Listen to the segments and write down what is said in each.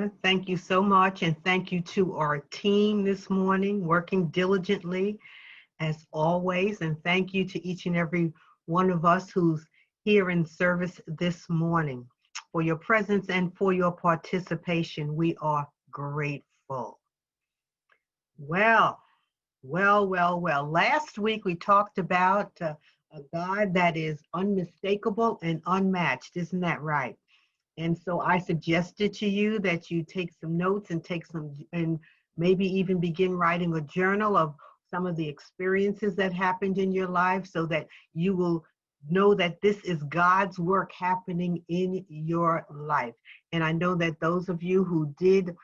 Marilyn. Thank you so much, and thank you to our team this morning, working diligently as always, and thank you to each and every one of us who's here in service this morning for your presence and for your participation. We are grateful. Well, well. Last week we talked about a God that is unmistakable and unmatched. Isn't that right? And so I suggested to you that you take some notes and and maybe even begin writing a journal of some of the experiences that happened in your life so that you will know that this is God's work happening in your life. And I know that those of you who did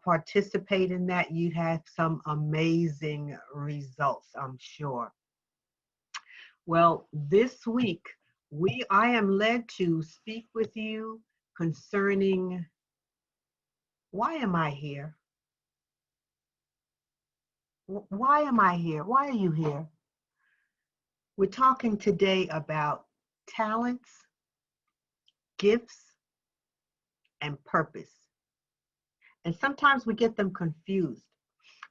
participate in that, you had some amazing results, I'm sure. Well, this week, I am led to speak with you concerning why am I here? Why am I here? Why are you here? We're talking today about talents, gifts, and purpose. And sometimes we get them confused.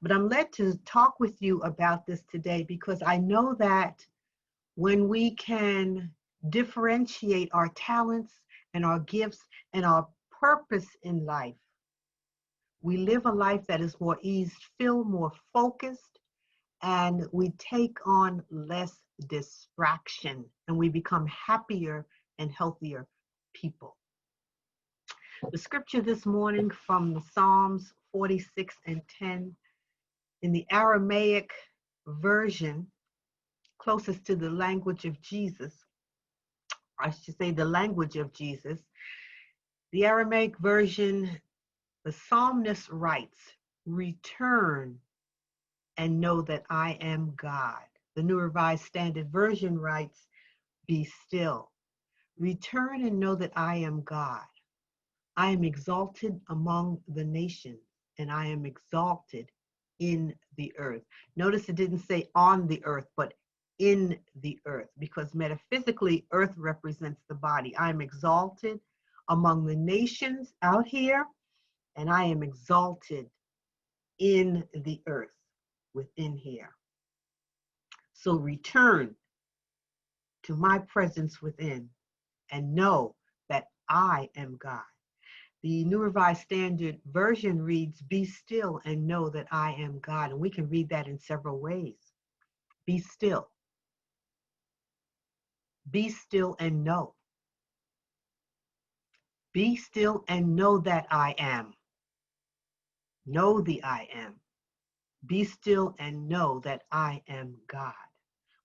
But I'm led to talk with you about this today because I know that when we can differentiate our talents and our gifts and our purpose in life, we live a life that is more ease-filled, more focused, and we take on less distraction, and we become happier and healthier people. The scripture this morning from the Psalms 46 and 10 in the Aramaic version, closest to the language of Jesus, I should say the language of Jesus, the Aramaic version, the psalmist writes, "Return and know that I am God." The New Revised Standard Version writes, "Be still. Return and know that I am God. I am exalted among the nations, and I am exalted in the earth." Notice it didn't say on the earth, but in the earth, because metaphysically, earth represents the body. I am exalted among the nations out here, and I am exalted in the earth within here. So return to my presence within and know that I am God. The New Revised Standard Version reads, "Be still and know that I am God." And we can read that in several ways. Be still. Be still and know. Be still and know that I am. Know the I am. Be still and know that I am God.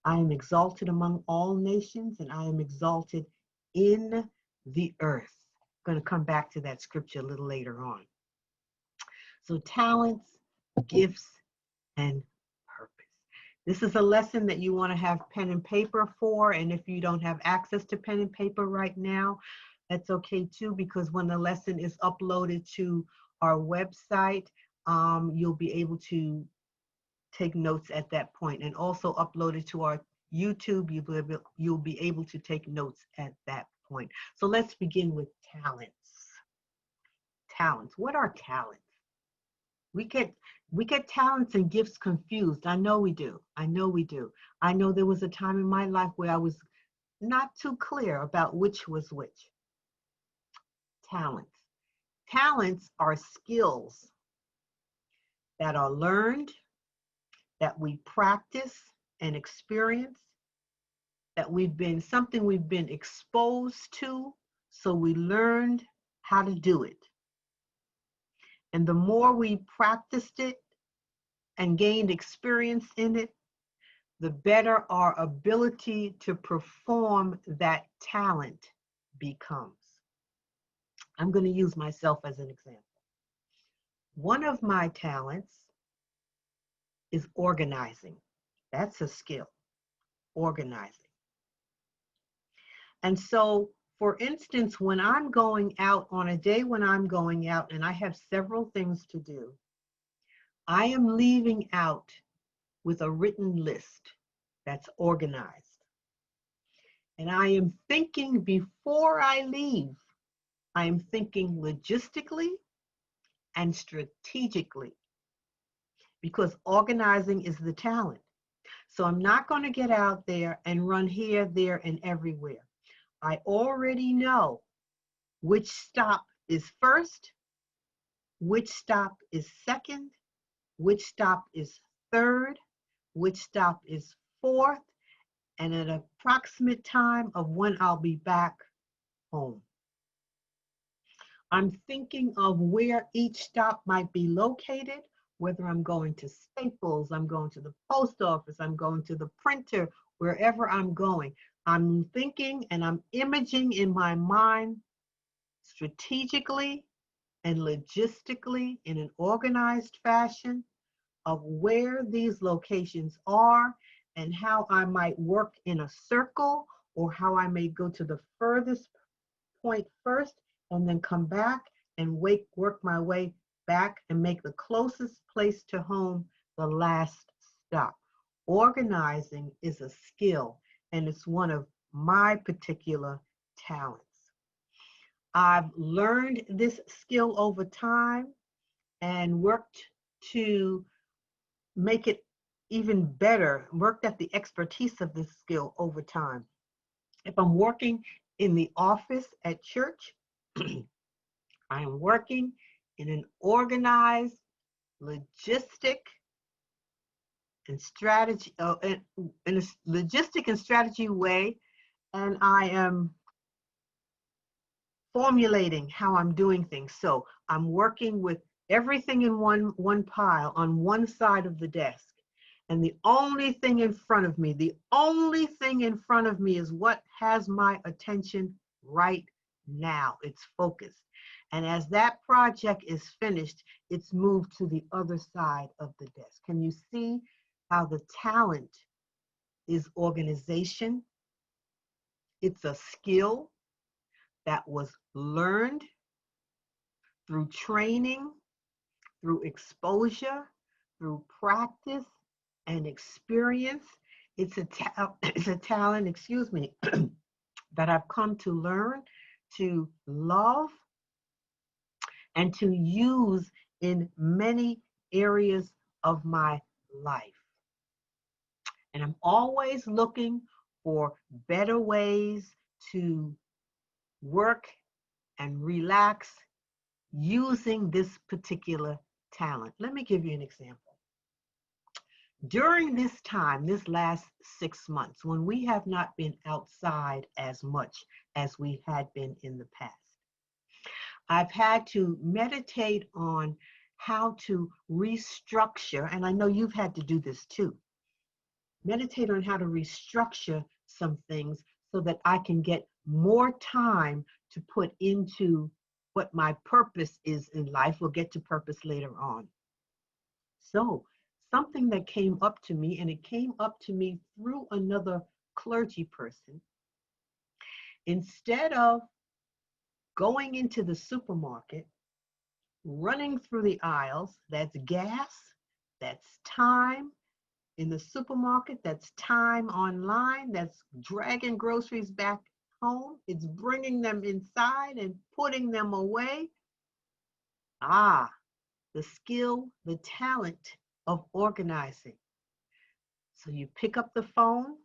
I am exalted among all nations, and I am exalted in the earth. I'm going to come back to that scripture a little later on. So talents, gifts, and purpose. This is a lesson that you want to have pen and paper for, and if you don't have access to pen and paper right now, that's okay too, because when the lesson is uploaded to our website, you'll be able to take notes at that point, and also uploaded to our YouTube, you'll be able to take notes at that point. So let's begin with talents. Talents. What are talents? We get talents and gifts confused. I know we do. I know there was a time in my life where I was not too clear about which was which. Talents. Talents are skills that are learned, that we practice and experience, that we've been exposed to, so we learned how to do it. And the more we practiced it and gained experience in it, the better our ability to perform that talent becomes. I'm going to use myself as an example. One of my talents is organizing. That's a skill, organizing. And so, for instance, when I'm going out, on a day when I'm going out and I have several things to do, I am leaving out with a written list that's organized. And I am thinking before I leave, I am thinking logistically, and strategically, because organizing is the talent. So I'm not going to get out there and run here, there, and everywhere. I already know which stop is first, which stop is second, which stop is third, which stop is fourth, and an approximate time of when I'll be back home. I'm thinking of where each stop might be located, whether I'm going to Staples, I'm going to the post office, I'm going to the printer, wherever I'm going. I'm thinking and I'm imaging in my mind strategically and logistically in an organized fashion of where these locations are and how I might work in a circle, or how I may go to the furthest point first and then come back and work my way back and make the closest place to home the last stop. Organizing is a skill, and it's one of my particular talents. I've learned this skill over time and worked to make it even better, worked at the expertise of this skill over time. If I'm working in the office at church, I am working in an organized, logistic, and strategy, in a logistic and strategy way, and I am formulating how I'm doing things. So I'm working with everything in one pile on one side of the desk. And the only thing in front of me, is what has my attention right now. It's focused. And as that project is finished, it's moved to the other side of the desk. Can you see how the talent is organization? It's a skill that was learned through training, through exposure, through practice and experience. It's a talent, that I've come to learn, to love, and to use in many areas of my life. And I'm always looking for better ways to work and relax using this particular talent. Let me give you an example. During this time, this last 6 months, when we have not been outside as much as we had been in the past, I've had to meditate on how to restructure, and I know you've had to do this too. Meditate on how to restructure some things so that I can get more time to put into what my purpose is in life. We'll get to purpose later on. So something that came up to me, and it came up to me through another clergy person, instead of going into the supermarket, running through the aisles, that's gas, that's time in the supermarket, that's time online, that's dragging groceries back home, it's bringing them inside and putting them away. The skill, the talent of organizing. So you pick up the phone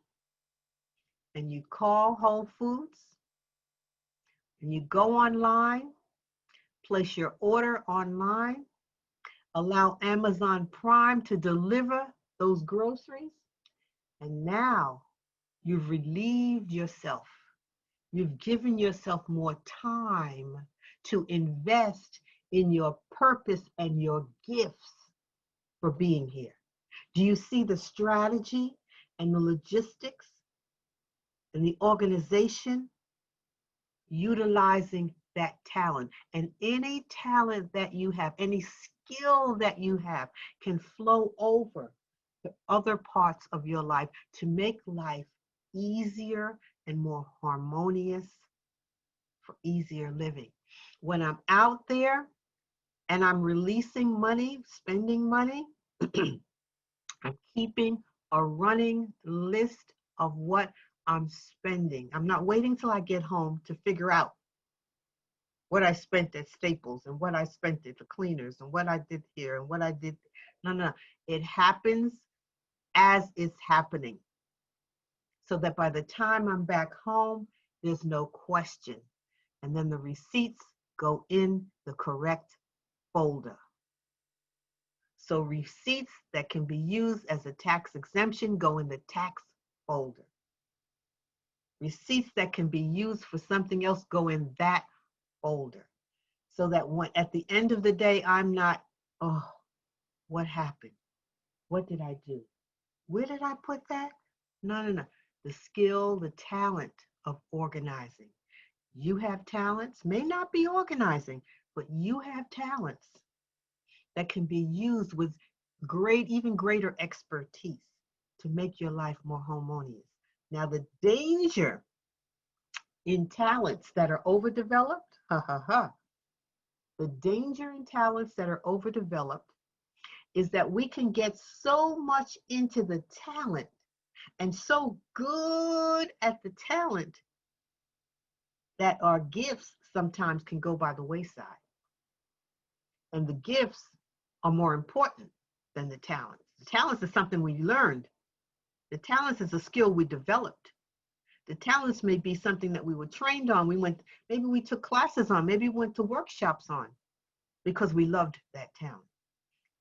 and you call Whole Foods and you go online, place your order online, allow Amazon Prime to deliver those groceries, and now you've relieved yourself. You've given yourself more time to invest in your purpose and your gifts for being here. Do you see the strategy and the logistics and the organization utilizing that talent? And any talent that you have, any skill that you have, can flow over to other parts of your life to make life easier and more harmonious for easier living. When I'm out there and I'm releasing money, spending money, I'm keeping a running list of what I'm spending. I'm not waiting till I get home to figure out what I spent at Staples and what I spent at the cleaners and what I did here and what I did. No, no, it happens as it's happening. So that by the time I'm back home, there's no question. And then the receipts go in the correct folder. So receipts that can be used as a tax exemption go in the tax folder. Receipts that can be used for something else go in that folder. So that when at the end of the day, I'm not, oh, what happened? What did I do? Where did I put that? No, no, no. The skill, the talent of organizing. You have talents, may not be organizing, but you have talents that can be used with great, even greater expertise to make your life more harmonious. Now, the danger in talents that are overdeveloped, the danger in talents that are overdeveloped is that we can get so much into the talent and so good at the talent that our gifts sometimes can go by the wayside. And the gifts are more important than the talents. The talents is something we learned. The talents is a skill we developed. The talents may be something that we were trained on. Maybe we took classes on, maybe we went to workshops on because we loved that talent.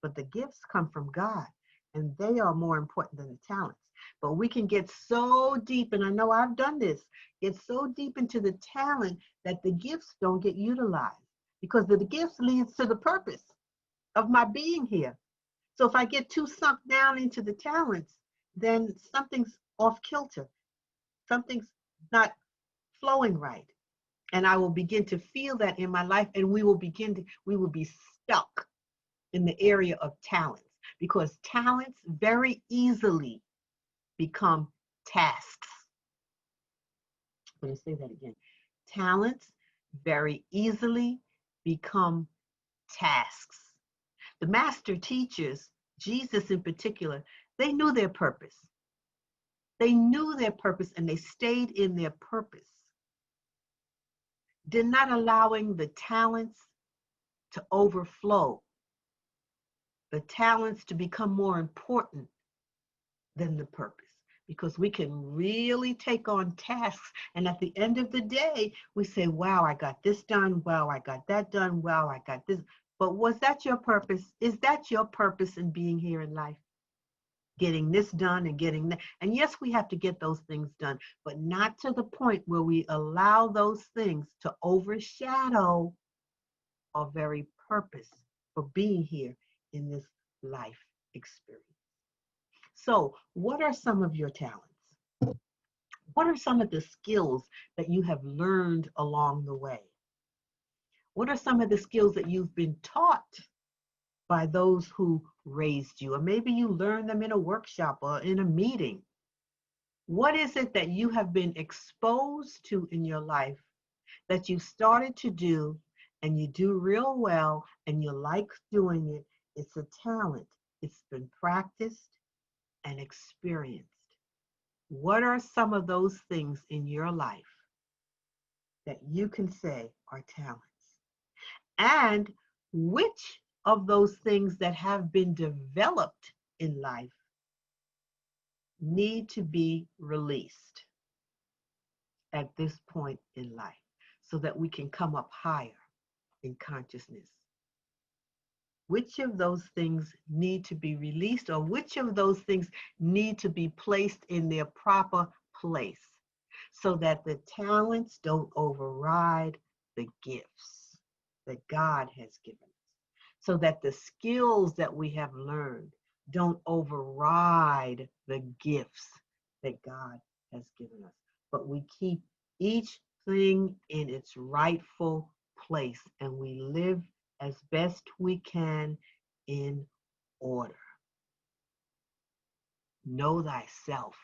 But the gifts come from God, and they are more important than the talents. But we can get so deep, and I know I've done this, get so deep into the talent that the gifts don't get utilized because the gifts leads to the purpose of my being here. So if I get too sunk down into the talents, then something's off kilter. Something's not flowing right. And I will begin to feel that in my life, and we will be stuck in the area of talents because talents very easily become tasks. I'm going to say that again. Talents very easily become tasks. The master teachers, Jesus in particular, they knew their purpose. They knew their purpose and they stayed in their purpose. They're not allowing the talents to overflow, the talents to become more important than the purpose. Because we can really take on tasks, and at the end of the day, we say, wow, I got this done, wow, I got that done, wow, I got this. But was that your purpose? Is that your purpose in being here in life? Getting this done and getting that. And yes, we have to get those things done, but not to the point where we allow those things to overshadow our very purpose for being here in this life experience. So, what are some of your talents? What are some of the skills that you have learned along the way? What are some of the skills that you've been taught by those who raised you? Or maybe you learned them in a workshop or in a meeting. What is it that you have been exposed to in your life that you started to do and you do real well and you like doing it? It's a talent. It's been practiced and experienced. What are some of those things in your life that you can say are talents? And which of those things that have been developed in life need to be released at this point in life so that we can come up higher in consciousness? Which of those things need to be released, or which of those things need to be placed in their proper place so that the talents don't override the gifts that God has given us, so that the skills that we have learned don't override the gifts that God has given us, but we keep each thing in its rightful place and we live as best we can in order. Know thyself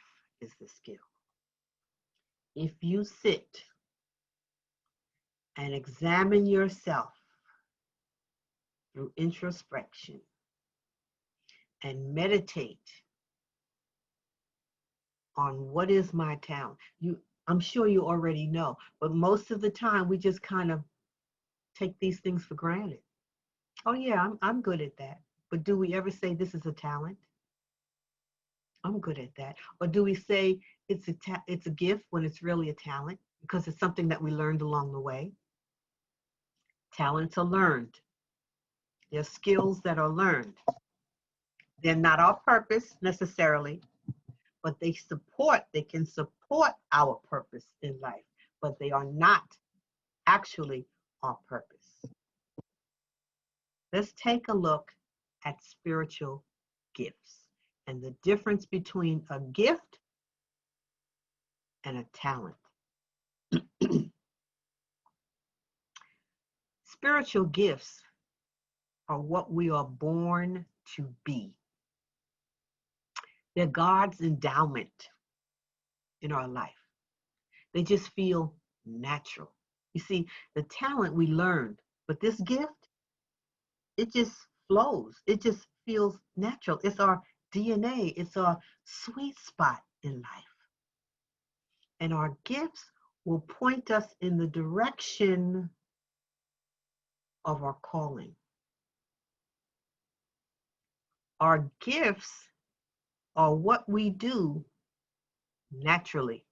is the skill. If you sit and examine yourself through introspection and meditate on what is my talent, I'm sure you already know, but most of the time we just kind of take these things for granted. Oh yeah, I'm good at that. But do we ever say this is a talent? I'm good at that. Or do we say it's a gift when it's really a talent because it's something that we learned along the way? Talents are learned. They're skills that are learned. They're not our purpose necessarily, but they can support our purpose in life, but they are not actually our purpose. Let's take a look at spiritual gifts and the difference between a gift and a talent. Spiritual gifts are what we are born to be. They're God's endowment in our life. They just feel natural. You see, the talent we learned, but this gift, it just flows. It just feels natural. It's our DNA. It's our sweet spot in life. And our gifts will point us in the direction of our calling. Our gifts are what we do naturally.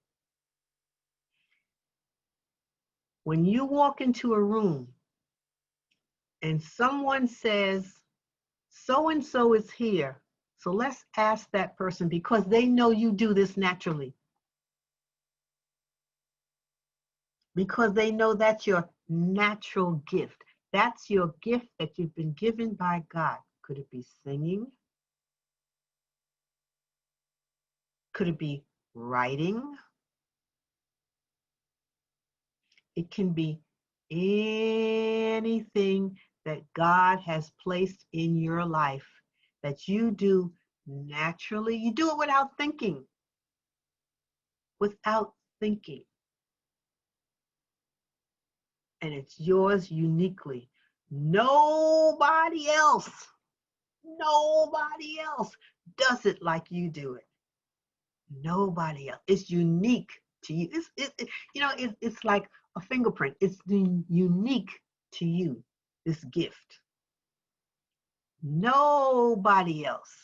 When you walk into a room and someone says, so and so is here, so let's ask that person because they know you do this naturally. Because they know that's your natural gift. That's your gift that you've been given by God. Could it be singing? Could it be writing? It can be anything that God has placed in your life that you do naturally. You do it without thinking. Without thinking. And it's yours uniquely. Nobody else does it like you do it. Nobody else. It's unique to you. It's like a fingerprint. It's unique to you, this gift. Nobody else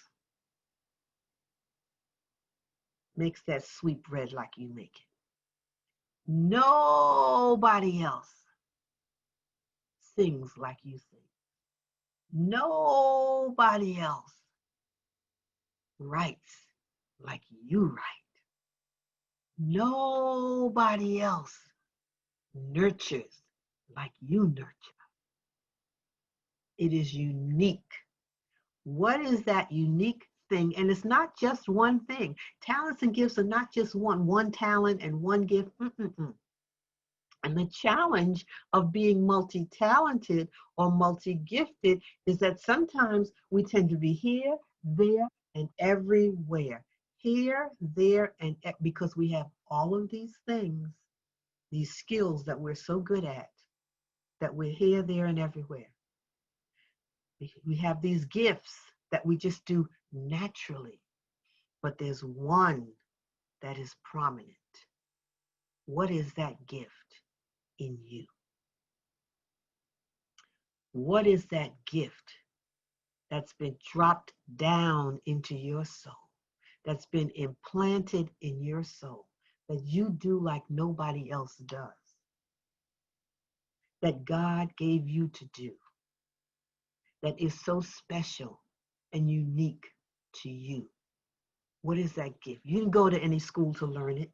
makes that sweet bread like you make it. Nobody else sings like you sing. Nobody else writes like you write. Nobody else nurtures like you nurture. It is unique. What is that unique thing? And it's not just one thing. Talents and gifts are not just one talent and one gift. And the challenge of being multi-talented or multi-gifted is that sometimes we tend to be here, there, and everywhere. Here, there, and because we have all of these things, these skills that we're so good at, that we're here, there, and everywhere. We have these gifts that we just do naturally, but there's one that is prominent. What is that gift in you? What is that gift that's been dropped down into your soul, that's been implanted in your soul, that you do like nobody else does, that God gave you to do, that is so special and unique to you? What is that gift? You didn't go to any school to learn it.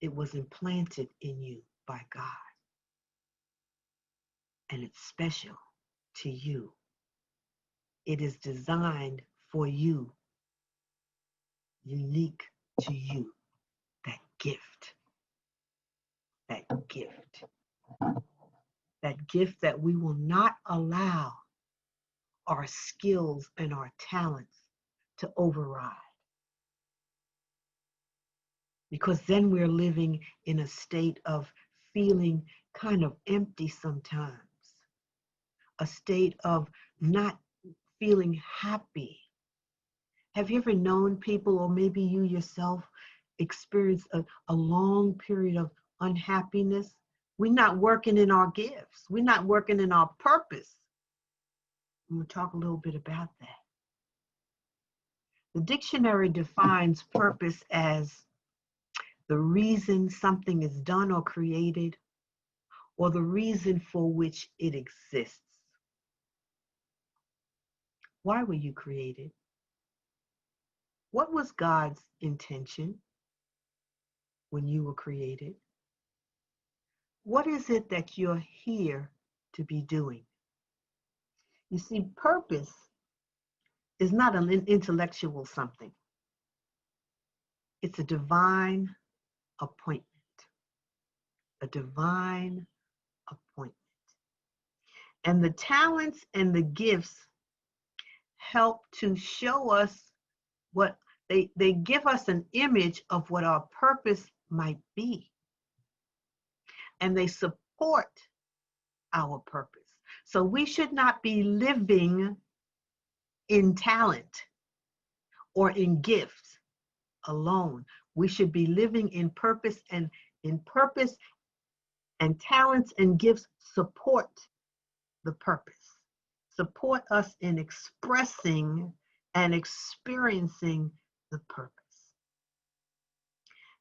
It was implanted in you by God. And it's special to you. It is designed for you, unique to you. That gift. That gift. That gift that we will not allow our skills and our talents to override. Because then we're living in a state of feeling kind of empty sometimes. A state of not feeling happy. Have you ever known people, or maybe you yourself, experience a long period of unhappiness? We're not working in our gifts. We're not working in our purpose. I'm going to talk a little bit about that. The dictionary defines purpose as the reason something is done or created, or the reason for which it exists. Why were you created? What was God's intention when you were created? What is it that you're here to be doing? You see, purpose is not an intellectual something. It's a divine appointment. A divine appointment. And the talents and the gifts help to show us what they give us an image of what our purpose might be. And they support our purpose. So we should not be living in talent or in gifts alone. We should be living in purpose, and talents and gifts support the purpose. Support us in expressing and experiencing the purpose.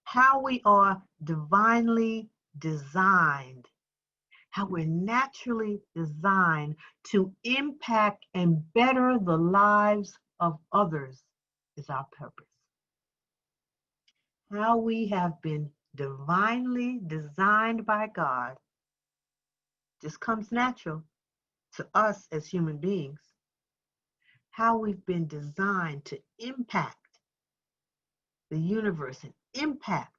How we are divinely designed, how we're naturally designed to impact and better the lives of others is our purpose. How we have been divinely designed by God just comes natural to us as human beings. How we've been designed to impact the universe and impact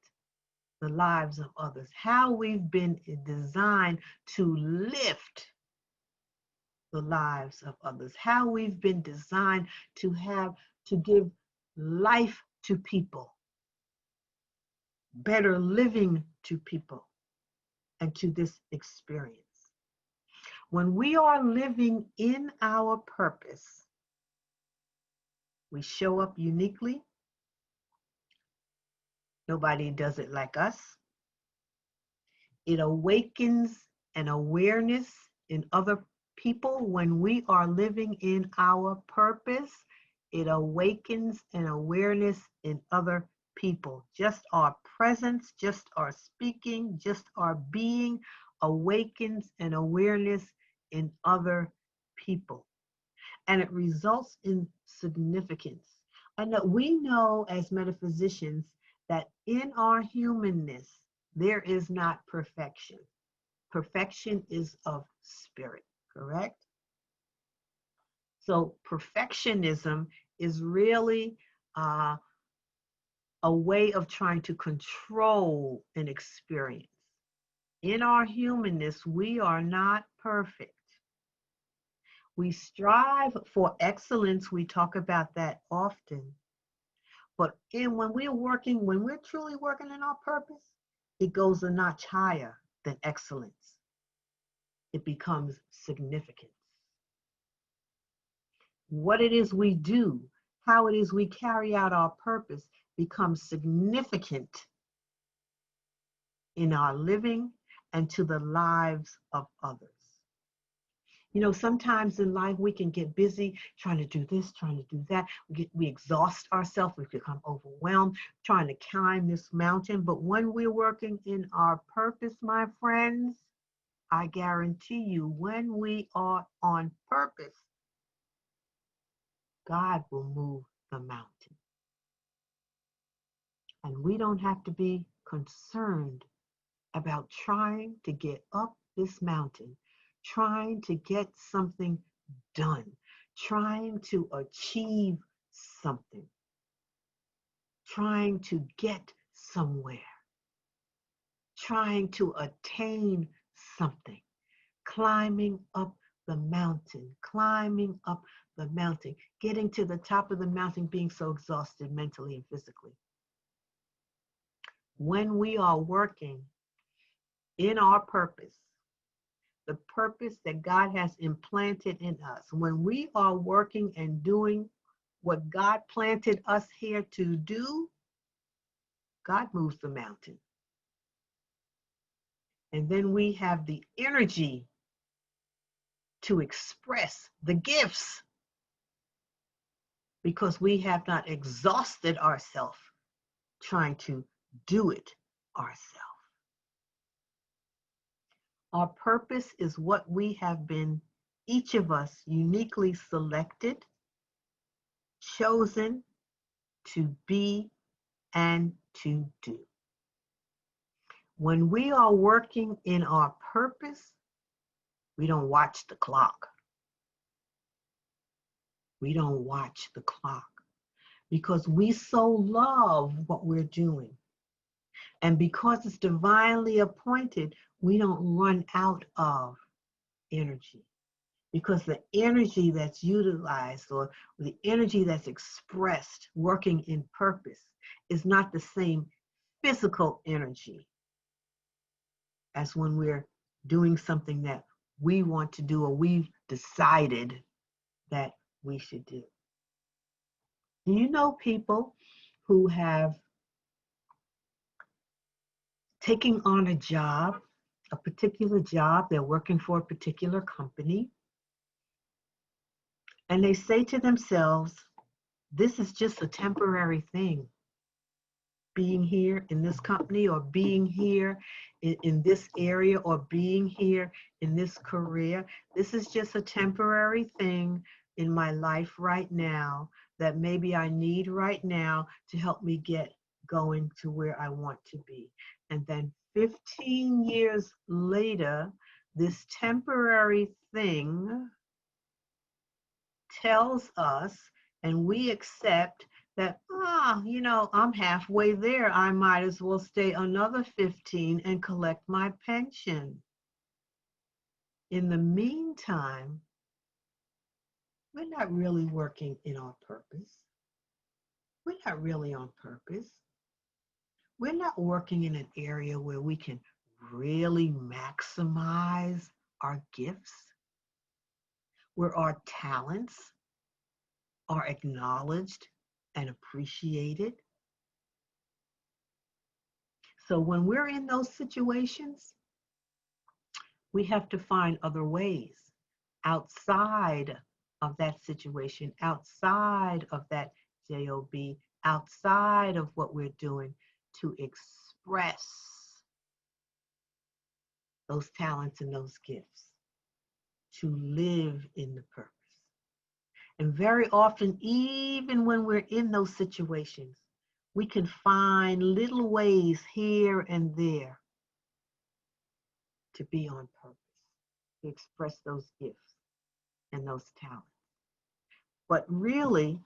the lives of others. How we've been designed to lift the lives of others. How we've been designed to give life to people, better living to people, and to this experience. When we are living in our purpose, we show up uniquely. Nobody does it like us. It awakens an awareness in other people when we are living in our purpose. It awakens an awareness in other people. Just our presence, just our speaking, just our being awakens an awareness in other people. And it results in significance. We know as metaphysicians that in our humanness, there is not perfection. Perfection is of spirit, correct? So perfectionism is really a way of trying to control an experience. In our humanness, we are not perfect. We strive for excellence. We talk about that often. But when we're truly working in our purpose, it goes a notch higher than excellence. It becomes significance. What it is we do, how it is we carry out our purpose becomes significant in our living and to the lives of others. You know, sometimes in life we can get busy trying to do this, trying to do that. We exhaust ourselves, we become overwhelmed trying to climb this mountain. But when we're working in our purpose, my friends, I guarantee you, when we are on purpose, God will move the mountain. And we don't have to be concerned about trying to get up this mountain, trying to get something done, trying to achieve something, trying to get somewhere, trying to attain something, climbing up the mountain, getting to the top of the mountain, being so exhausted mentally and physically. When we are working in our purpose, the purpose that God has implanted in us, when we are working and doing what God planted us here to do, God moves the mountain. And then we have the energy to express the gifts because we have not exhausted ourselves trying to do it ourselves. Our purpose is what we have been, each of us, uniquely selected, chosen to be and to do. When we are working in our purpose, we don't watch the clock. We don't watch the clock because we so love what we're doing. And because it's divinely appointed, we don't run out of energy. Because the energy that's utilized or the energy that's expressed working in purpose is not the same physical energy as when we're doing something that we want to do or we've decided that we should do. Do you know people who have taken on a job, a particular job, they're working for a particular company, and they say to themselves, this is just a temporary thing. Being here in this company or being here in this area or being here in this career, this is just a temporary thing in my life right now that maybe I need right now to help me get going to where I want to be. And then 15 years later, this temporary thing tells us and we accept that, I'm halfway there. I might as well stay another 15 and collect my pension. In the meantime, we're not really working in our purpose. We're not really on purpose. We're not working in an area where we can really maximize our gifts, where our talents are acknowledged and appreciated. So when we're in those situations, we have to find other ways outside of that situation, outside of that job, outside of what we're doing to express those talents and those gifts, to live in the purpose. And very often, even when we're in those situations, we can find little ways here and there to be on purpose, to express those gifts and those talents. But really,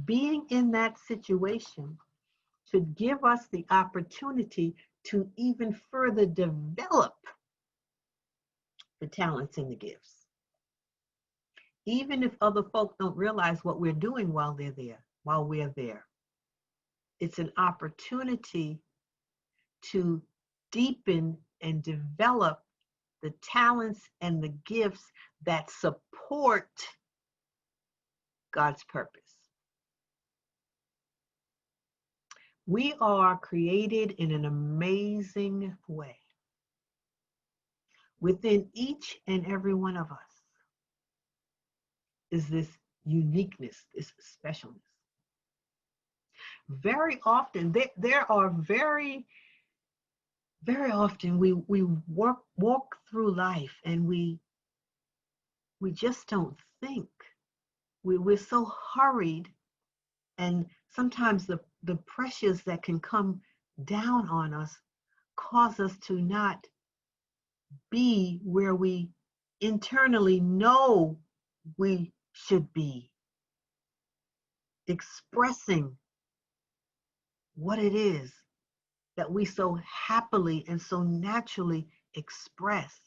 being in that situation should give us the opportunity to even further develop the talents and the gifts. Even if other folk don't realize what we're doing while they're there, while we're there. It's an opportunity to deepen and develop the talents and the gifts that support God's purpose. We are created in an amazing way. Within each and every one of us is this uniqueness, this specialness. Very often, there are very often we walk through life and we just don't think. We're so hurried, and sometimes the pressures that can come down on us cause us to not be where we internally know we should be, expressing what it is that we so happily and so naturally express.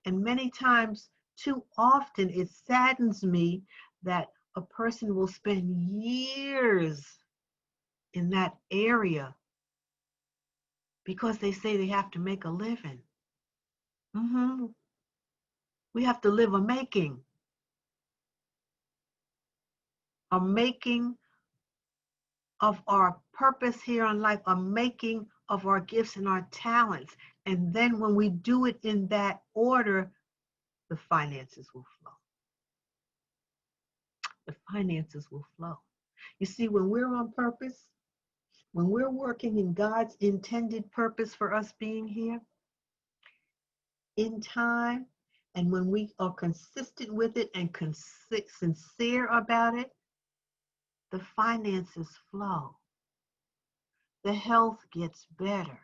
And many times, too often, it saddens me that a person will spend years in that area because they say they have to make a living. We have to live a making of our purpose here on life, a making of our gifts and our talents. And then when we do it in that order, the finances will flow. The finances will flow. You see, when we're on purpose, when we're working in God's intended purpose for us being here in time, and when we are consistent with it and sincere about it, the finances flow. The health gets better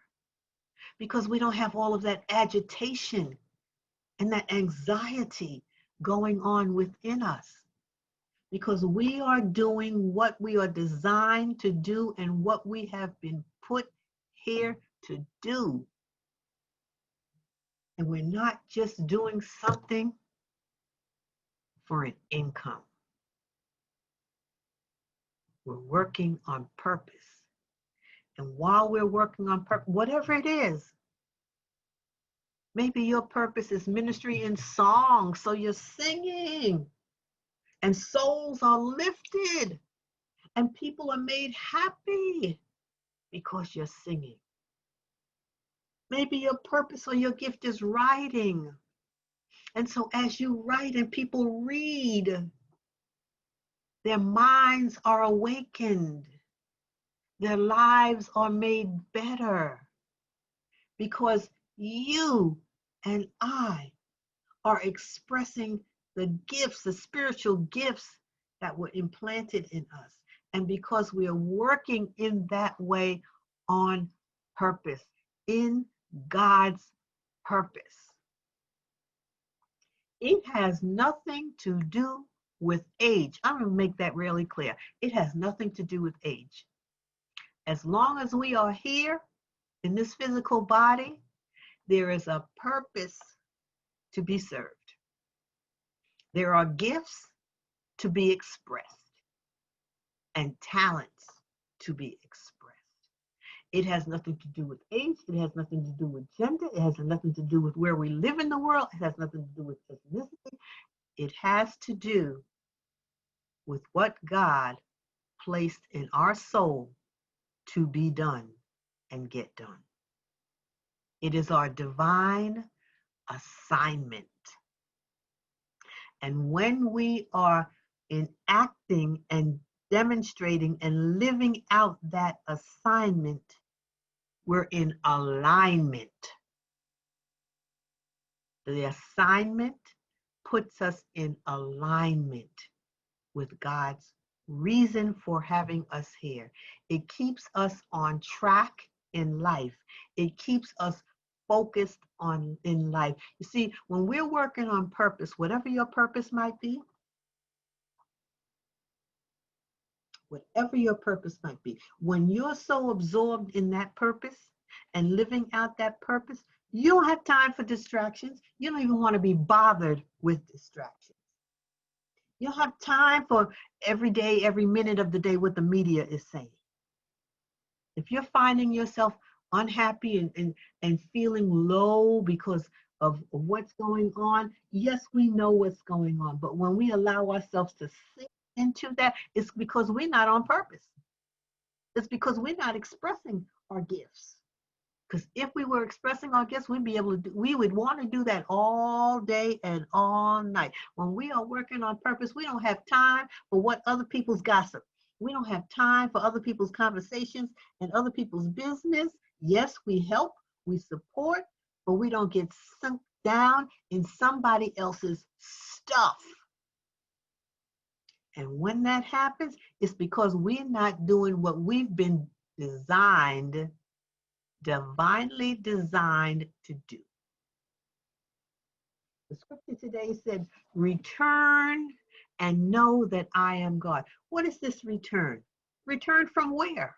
because we don't have all of that agitation and that anxiety going on within us, because we are doing what we are designed to do and what we have been put here to do. And we're not just doing something for an income. We're working on purpose. And while we're working on purpose, whatever it is, maybe your purpose is ministry in song, so you're singing and souls are lifted and people are made happy because you're singing. Maybe your purpose or your gift is writing. And so as you write and people read, their minds are awakened. Their lives are made better because you and I are expressing the gifts, the spiritual gifts that were implanted in us. And because we are working in that way on purpose, in God's purpose. It has nothing to do with age. I'm going to make that really clear. It has nothing to do with age. As long as we are here in this physical body, there is a purpose to be served. There are gifts to be expressed and talents to be expressed. It has nothing to do with age. It has nothing to do with gender. It has nothing to do with where we live in the world. It has nothing to do with ethnicity. It has to do with what God placed in our soul to be done and get done. It is our divine assignment. And when we are enacting and demonstrating and living out that assignment, we're in alignment. The assignment puts us in alignment with God's reason for having us here. It keeps us on track in life. It keeps us focused on in life. You see, when we're working on purpose, whatever your purpose might be, when you're so absorbed in that purpose and living out that purpose, you don't have time for distractions. You don't even want to be bothered with distractions. You don't have time for every day, every minute of the day what the media is saying. If you're finding yourself unhappy and feeling low because of what's going on, yes, we know what's going on. But when we allow ourselves to sink into that, it's because we're not on purpose. It's because we're not expressing our gifts. Because if we were expressing our gifts, we'd be able to we would want to do that all day and all night. When we are working on purpose, we don't have time for what other people's gossip. We don't have time for other people's conversations and other people's business. Yes, we help, we support, but we don't get sunk down in somebody else's stuff. And when that happens, it's because we're not doing what we've been divinely designed to do. The scripture today said, return and know that I am God. What is this return? Return from where?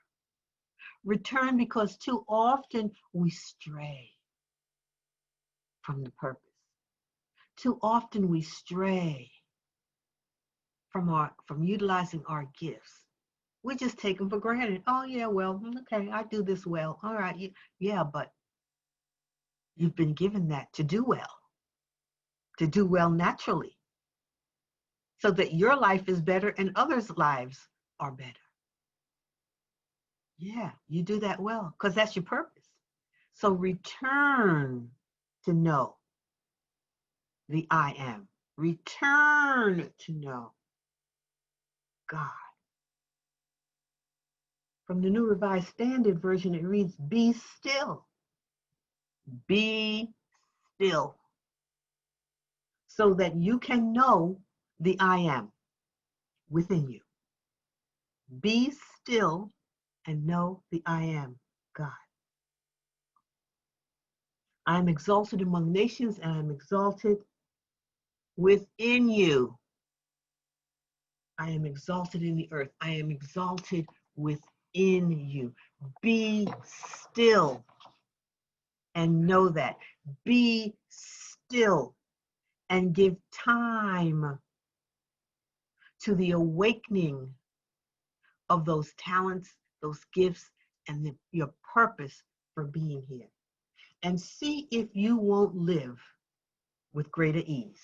Return because too often we stray from the purpose. Too often we stray from utilizing our gifts. We just take them for granted. Oh yeah, well, okay, I do this well. All right, yeah, but you've been given that to do well naturally, so that your life is better and others' lives are better. Yeah, you do that well because that's your purpose. So return to know the I am. Return to know God. From the New Revised Standard Version, it reads, be still. Be still. So that you can know the I am within you. Be still and know the I am God. I am exalted among nations and I am exalted within you. I am exalted in the earth. I am exalted within you. Be still and know that. Be still and give time to the awakening of those talents, those gifts, and your purpose for being here. And see if you won't live with greater ease.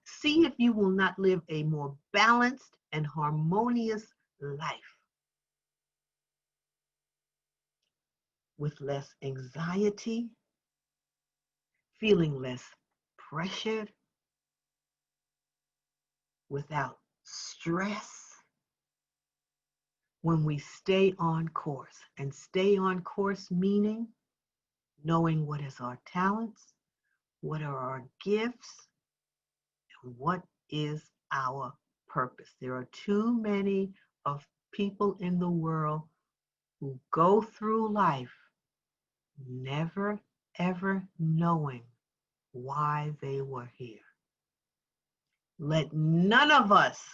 See if you will not live a more balanced and harmonious life with less anxiety, feeling less pressured, without stress, when we stay on course. And stay on course meaning knowing what is our talents, what are our gifts, and what is our purpose. There are too many of people in the world who go through life never ever knowing why they were here. Let none of us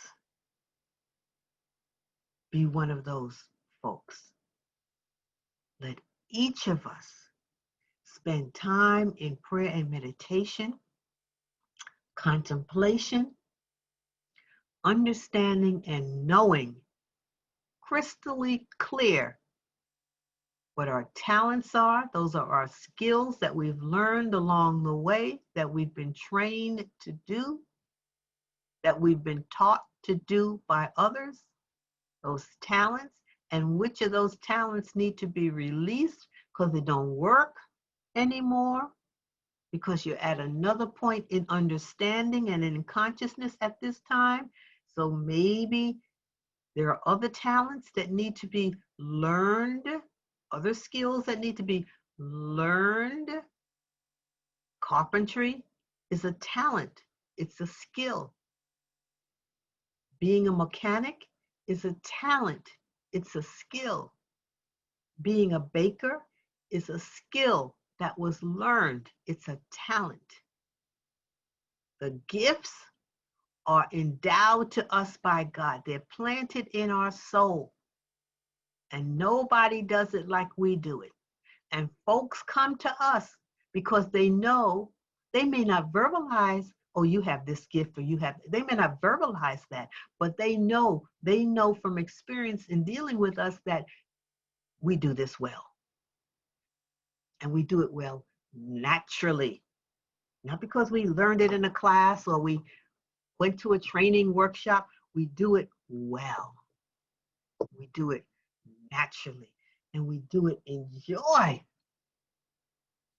be one of those folks. Let each of us spend time in prayer and meditation, contemplation, understanding and knowing crystally clear what our talents are. Those are our skills that we've learned along the way, that we've been trained to do, that we've been taught to do by others, those talents, and which of those talents need to be released because they don't work anymore, because you're at another point in understanding and in consciousness at this time. So maybe there are other talents that need to be learned, other skills that need to be learned. Carpentry is a talent, it's a skill. Being a mechanic is a talent, it's a skill. Being a baker is a skill that was learned, it's a talent. The gifts are endowed to us by God. They're planted in our soul. And nobody does it like we do it. And folks come to us because they know, they may not verbalize, oh, you have this gift, or you have, they may not verbalize that, but they know from experience in dealing with us that we do this well. And we do it well naturally. Not because we learned it in a class or we went to a training workshop. We do it well. We do it naturally. And we do it in joy.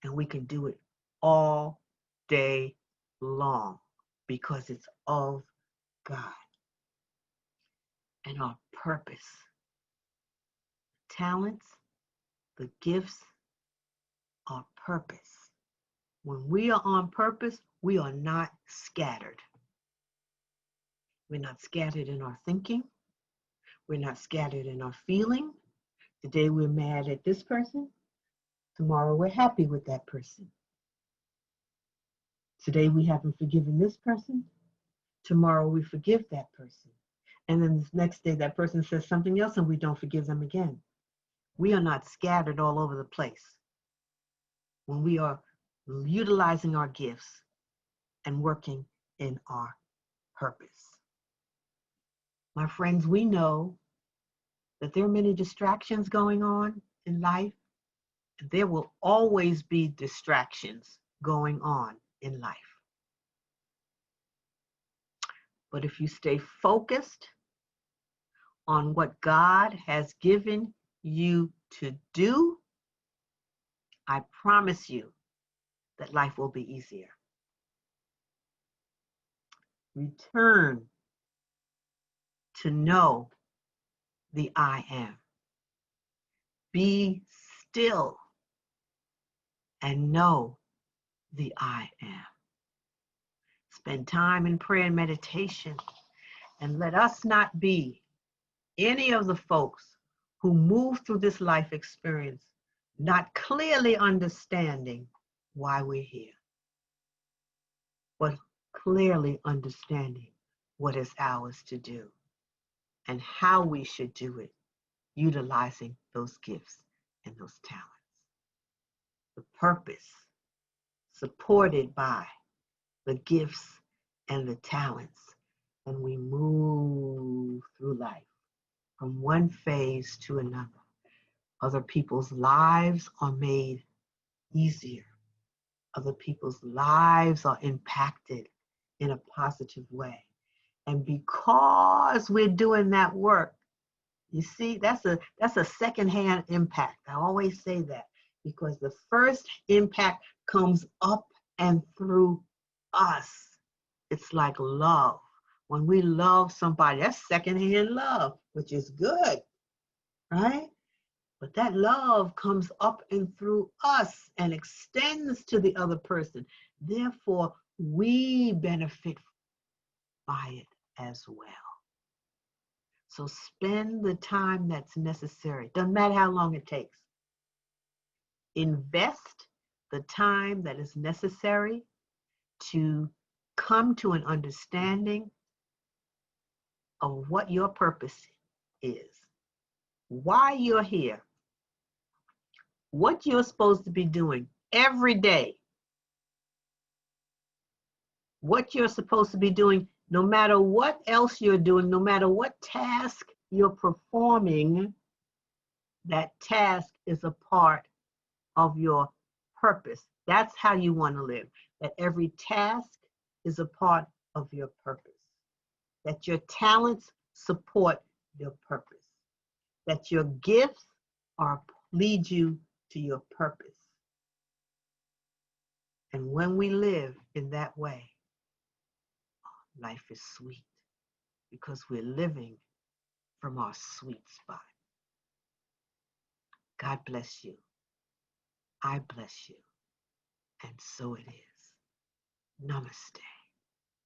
And we can do it all day long because it's of God. And our purpose, talents, the gifts, our purpose. When we are on purpose, we are not scattered. We're not scattered in our thinking. We're not scattered in our feeling. Today we're mad at this person. Tomorrow we're happy with that person. Today we haven't forgiven this person. Tomorrow we forgive that person. And then the next day that person says something else and we don't forgive them again. We are not scattered all over the place. When we are utilizing our gifts and working in our purpose. My friends, we know that there are many distractions going on in life. And there will always be distractions going on in life. But if you stay focused on what God has given you to do, I promise you that life will be easier. Return to know the I am. Be still and know the I am. Spend time in prayer and meditation, and let us not be any of the folks who move through this life experience not clearly understanding why we're here, but clearly understanding what is ours to do and how we should do it, utilizing those gifts and those talents. The purpose supported by the gifts and the talents, and we move through life from one phase to another. Other people's lives are made easier. Other people's lives are impacted in a positive way. And because we're doing that work, you see, that's a secondhand impact. I always say that because the first impact comes up and through us. It's like love. When we love somebody, that's secondhand love, which is good, right? But that love comes up and through us and extends to the other person. Therefore, we benefit by it as well. So spend the time that's necessary. Doesn't matter how long it takes. Invest the time that is necessary to come to an understanding of what your purpose is, why you're here, what you're supposed to be doing every day, what you're supposed to be doing no matter what else you're doing, no matter what task you're performing. That task is a part of your purpose. That's how you want to live. That every task is a part of your purpose. That your talents support your purpose. That your gifts lead you to your purpose. And when we live in that way, life is sweet because we're living from our sweet spot. God bless you. I bless you. And so it is. Namaste.